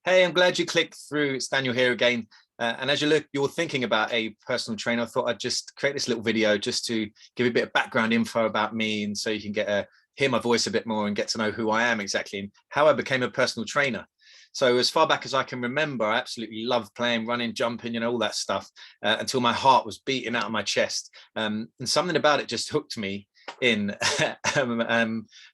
Hey, I'm glad you clicked through. It's Daniel here again. And as you're thinking about a personal trainer, I thought I'd just create this little video just to give you a bit of background info about me, and so you can hear my voice a bit more and get to know who I am exactly and how I became a personal trainer. So as far back as I can remember, I absolutely loved playing, running, jumping, all that stuff, until my heart was beating out of my chest. And something about it just hooked me in.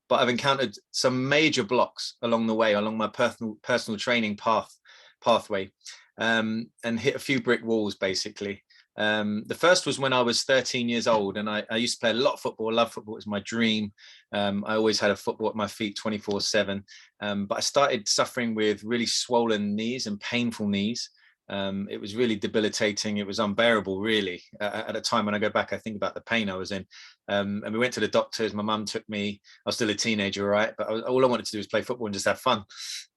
But I've encountered some major blocks along the way, along my personal training pathway, and hit a few brick walls basically. The first was when I was 13 years old, and I used to play a lot of football. I love football. It was my dream. I always had a football at my feet 24/7. But I started suffering with really swollen knees and painful knees. It was really debilitating. It was unbearable, really. At a time when I go back, I think about the pain I was in. And we went to the doctors. My mum took me. I was still a teenager, right? But all I wanted to do was play football and just have fun.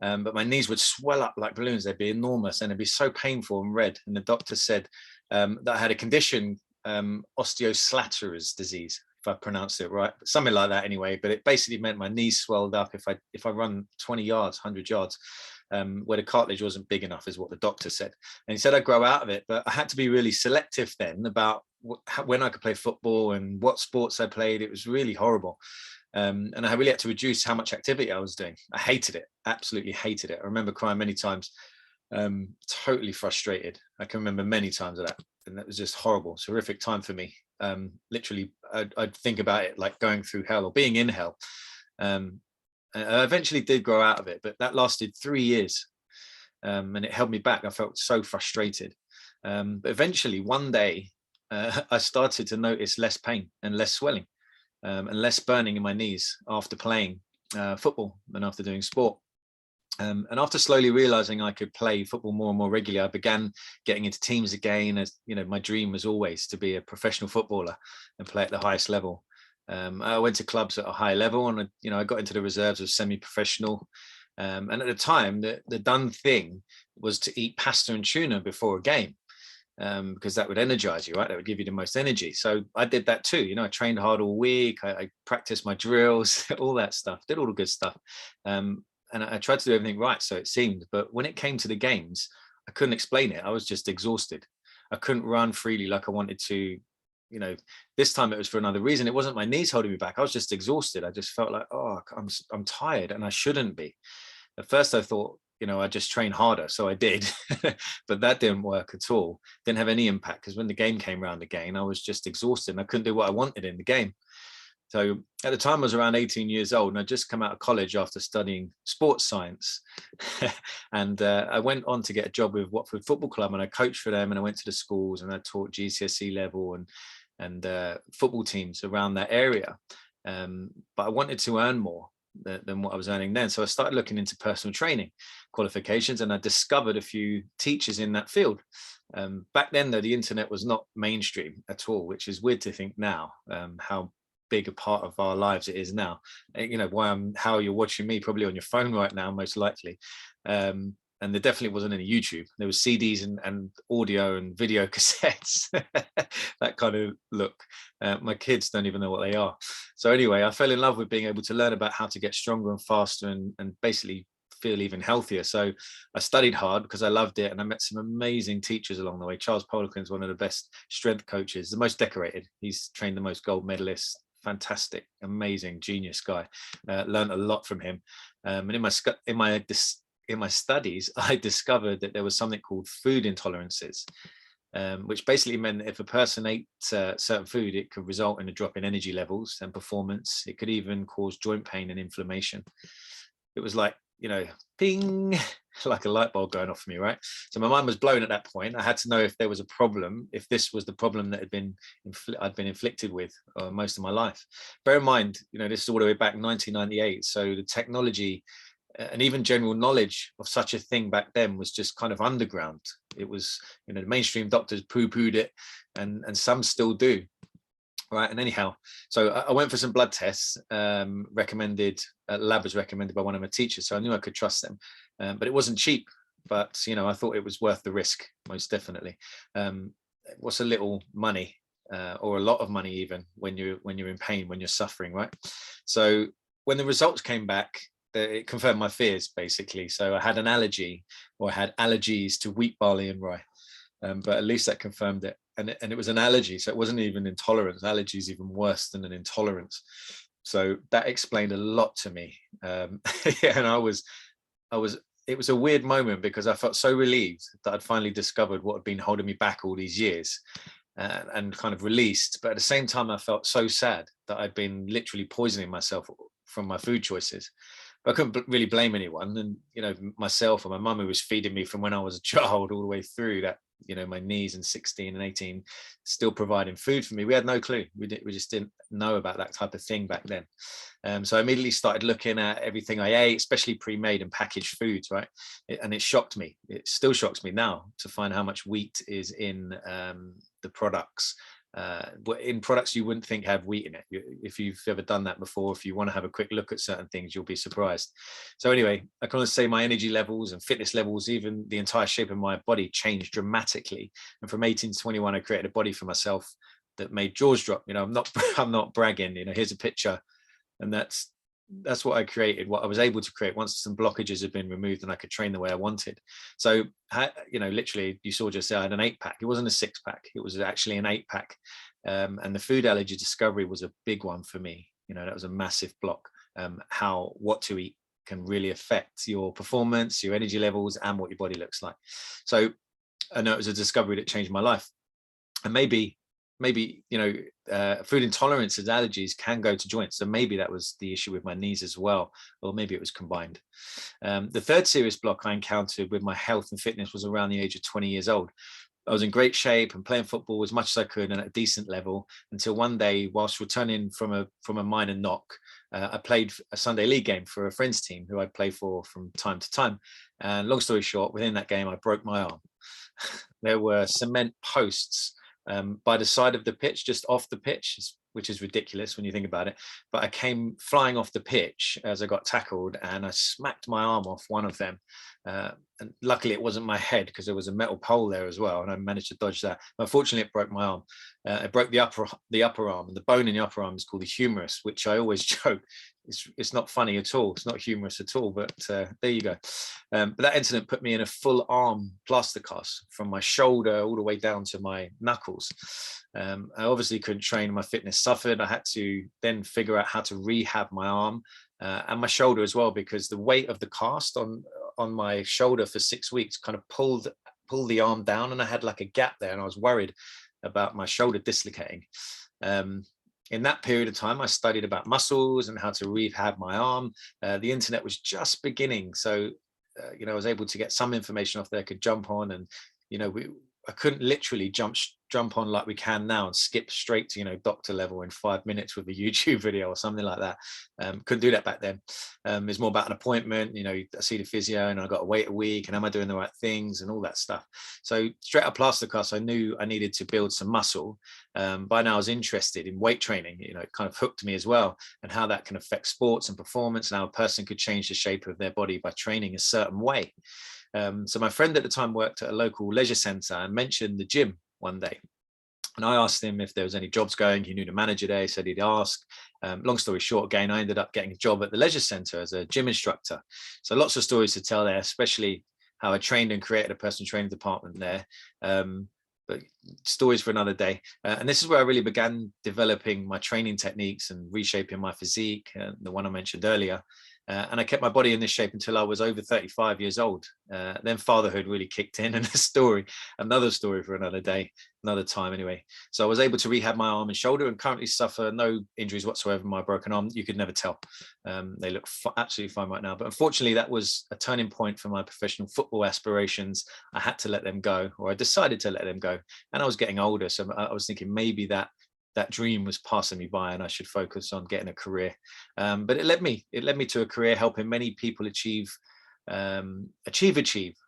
But my knees would swell up like balloons. They'd be enormous, and it'd be so painful and red. And the doctor said that I had a condition, osteoslateris disease, if I pronounced it right, something like that anyway. But it basically meant my knees swelled up if I run 20 yards, 100 yards. Where the cartilage wasn't big enough, is what the doctor said. And he said I'd grow out of it, but I had to be really selective then about when I could play football and what sports I played. It was really horrible. And I really had to reduce how much activity I was doing. I hated it, absolutely hated it. I remember crying many times, totally frustrated. I can remember many times of that. And that was just horrible, horrific time for me. Literally, I'd think about it like going through hell or being in hell. I eventually did grow out of it, but that lasted 3 years, and it held me back. I felt so frustrated. But eventually, one day, I started to notice less pain and less swelling, and less burning in my knees after playing football and after doing sport. And after slowly realizing I could play football more and more regularly, I began getting into teams again. As you know, my dream was always to be a professional footballer and play at the highest level. I went to clubs at a high level, and I got into the reserves of semi-professional. And at the time, the done thing was to eat pasta and tuna before a game, because that would energize you, right? That would give you the most energy. So I did that too. I trained hard all week. I practiced my drills, all that stuff. Did all the good stuff, and I tried to do everything right, so it seemed. But when it came to the games, I couldn't explain it. I was just exhausted. I couldn't run freely like I wanted to. This time it was for another reason. It wasn't my knees holding me back. I was just exhausted. I just felt like, oh, I'm tired, and I shouldn't be. At first I thought, I just train harder. So I did, but that didn't work at all. Didn't have any impact, because when the game came around again, I was just exhausted and I couldn't do what I wanted in the game. So at the time I was around 18 years old, and I'd just come out of college after studying sports science. And I went on to get a job with Watford Football Club, and I coached for them, and I went to the schools and I taught GCSE level and football teams around that area. But I wanted to earn more than what I was earning then. So I started looking into personal training qualifications, and I discovered a few teachers in that field. Back then, though, the internet was not mainstream at all, which is weird to think now, how big a part of our lives it is now. How you're watching me, probably on your phone right now, most likely. And there definitely wasn't any YouTube. There was CDs and audio and video cassettes, that kind of look. My kids don't even know what they are. So anyway, I fell in love with being able to learn about how to get stronger and faster, and basically feel even healthier. So I studied hard because I loved it, and I met some amazing teachers along the way. Charles Poliquin is one of the best strength coaches, the most decorated. He's trained the most gold medalists. Fantastic, amazing, genius guy. Learned a lot from him. And in my studies, I discovered that there was something called food intolerances, which basically meant that if a person ate certain food, it could result in a drop in energy levels and performance. It could even cause joint pain and inflammation. It was like, ping, like a light bulb going off for me, right? So my mind was blown at that point. I had to know if there was a problem, if this was the problem that I'd been inflicted with most of my life. Bear in mind, this is all the way back 1998. So the technology and even general knowledge of such a thing back then was just kind of underground. It was, the mainstream doctors poo-pooed it, and some still do. Right. And anyhow, so I went for some blood tests, recommended, lab was recommended by one of my teachers. So I knew I could trust them, but it wasn't cheap. But, I thought it was worth the risk, most definitely. What's a little money, or a lot of money, even when you're in pain, when you're suffering, right? So when the results came back, it confirmed my fears basically. So I had an allergy, or I had allergies to wheat, barley and rye. But at least that confirmed it. And it was an allergy, so it wasn't even intolerance. Allergy is even worse than an intolerance. So that explained a lot to me. Yeah, and it was a weird moment because I felt so relieved that I'd finally discovered what had been holding me back all these years, and kind of released. But at the same time, I felt so sad that I'd been literally poisoning myself from my food choices. But I couldn't really blame anyone. And, you know, myself and my mum, who was feeding me from when I was a child all the way through that, you know, my knees and 16 and 18, still providing food for me. We had no clue. We just didn't know about that type of thing back then. So I immediately started looking at everything I ate, especially pre-made and packaged foods, right? And it shocked me. It still shocks me now to find how much wheat is in the products. In products you wouldn't think have wheat in it. If you've ever done that before, if you want to have a quick look at certain things, you'll be surprised. So anyway, I can honestly say my energy levels and fitness levels, even the entire shape of my body, changed dramatically. And from 18 to 21, I created a body for myself that made jaws drop. You know, I'm not bragging. You know, here's a picture, and that's what I created, what I was able to create once some blockages had been removed and I could train the way I wanted. So, you know, literally, you saw just there, I had an 8-pack. It wasn't a 6-pack. It was actually an 8-pack. And the food allergy discovery was a big one for me. You know, that was a massive block. What to eat can really affect your performance, your energy levels, and what your body looks like. So I know it was a discovery that changed my life. And maybe you know, food intolerances, allergies can go to joints, so maybe that was the issue with my knees as well, or maybe it was combined. The third serious block I encountered with my health and fitness was around the age of 20 years old. I was in great shape and playing football as much as I could and at a decent level, until one day, whilst returning from a minor knock, I played a Sunday league game for a friend's team who I play for from time to time. And long story short, within that game, I broke my arm. There were cement posts by the side of the pitch, just off the pitch, which is ridiculous when you think about it. But I came flying off the pitch as I got tackled, and I smacked my arm off one of them. And luckily it wasn't my head, because there was a metal pole there as well, and I managed to dodge that. But unfortunately, it broke my arm. It broke the upper arm, and the bone in the upper arm is called the humerus, which I always joke. It's not funny at all. It's not humorous at all, but there you go. But that incident put me in a full arm plaster cast from my shoulder all the way down to my knuckles. I obviously couldn't train. My fitness suffered. I had to then figure out how to rehab my arm and my shoulder as well, because the weight of the cast on my shoulder for 6 weeks kind of pulled the arm down, and I had like a gap there, and I was worried about my shoulder dislocating. In that period of time, I studied about muscles and how to rehab my arm. The internet was just beginning, so you know, I was able to get some information off there, could jump on, and you know, I couldn't literally jump on like we can now and skip straight to, you know, doctor level in 5 minutes with a YouTube video or something like that. Couldn't do that back then. It's more about an appointment. You know, I see the physio and I got to wait a week, and am I doing the right things and all that stuff. So straight up plaster cast, I knew I needed to build some muscle. By now I was interested in weight training. You know, it kind of hooked me as well, and how that can affect sports and performance, and how a person could change the shape of their body by training a certain way. So my friend at the time worked at a local leisure centre and mentioned the gym one day. And I asked him if there was any jobs going. He knew the manager there. He said he'd ask. Long story short, again, I ended up getting a job at the leisure centre as a gym instructor. So lots of stories to tell there, especially how I trained and created a personal training department there. But stories for another day. And this is where I really began developing my training techniques and reshaping my physique, the one I mentioned earlier. And I kept my body in this shape until I was over 35 years old. Then fatherhood really kicked in, and another story for another day, another time anyway. So I was able to rehab my arm and shoulder, and currently suffer no injuries whatsoever in my broken arm. You could never tell. They look absolutely fine right now. But unfortunately, that was a turning point for my professional football aspirations. I had to let them go, or I decided to let them go. And I was getting older, so I was thinking maybe that dream was passing me by, and I should focus on getting a career. But it led me to a career helping many people achieve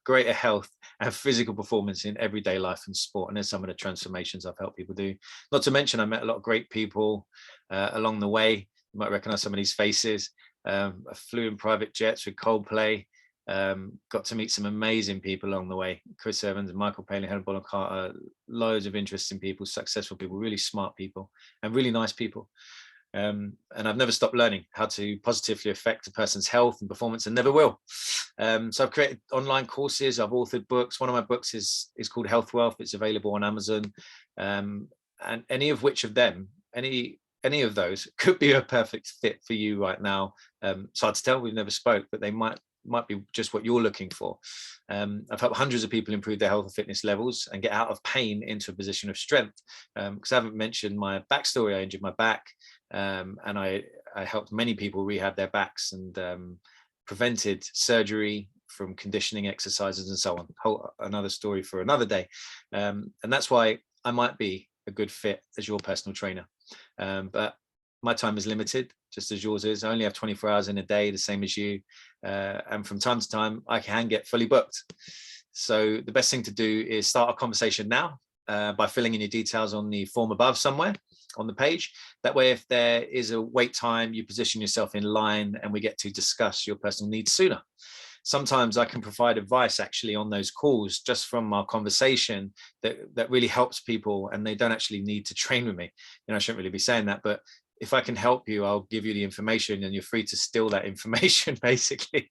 greater health and physical performance in everyday life and sport. And there's some of the transformations I've helped people do. Not to mention, I met a lot of great people along the way. You might recognize some of these faces. I flew in private jets with Coldplay. Got to meet some amazing people along the way. Chris Evans and Michael Palin, Helen Bonham Carter, loads of interesting people, successful people, really smart people, and really nice people. And I've never stopped learning how to positively affect a person's health and performance, and never will. So I've created online courses, I've authored books. One of my books is called Health Wealth. It's available on Amazon. And any of which of them, any of those could be a perfect fit for you right now. It's hard to tell, we've never spoke, but they might be just what you're looking for. I've helped hundreds of people improve their health and fitness levels and get out of pain into a position of strength. Because I haven't mentioned my backstory. I injured my back, and I helped many people rehab their backs, and prevented surgery from conditioning exercises and so on. Another story for another day. And that's why I might be a good fit as your personal trainer. But my time is limited, just as yours is. I only have 24 hours in a day, the same as you. And from time to time, I can get fully booked. So the best thing to do is start a conversation now by filling in your details on the form above somewhere on the page. That way, if there is a wait time, you position yourself in line and we get to discuss your personal needs sooner. Sometimes I can provide advice actually on those calls just from our conversation that really helps people, and they don't actually need to train with me. You know, I shouldn't really be saying that, but if I can help you, I'll give you the information and you're free to steal that information basically.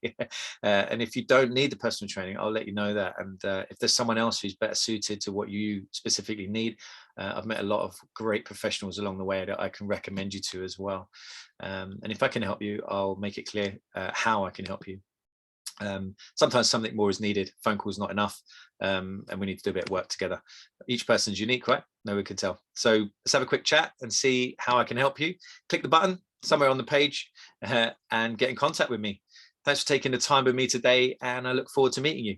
And if you don't need the personal training, I'll let you know that. And if there's someone else who's better suited to what you specifically need, I've met a lot of great professionals along the way that I can recommend you to as well. And if I can help you, I'll make it clear how I can help you. Sometimes something more is needed. Phone call is not enough, and we need to do a bit of work together. Each person's unique, right? No one can tell. So let's have a quick chat and see how I can help you. Click the button somewhere on the page and get in contact with me. Thanks for taking the time with me today, and I look forward to meeting you.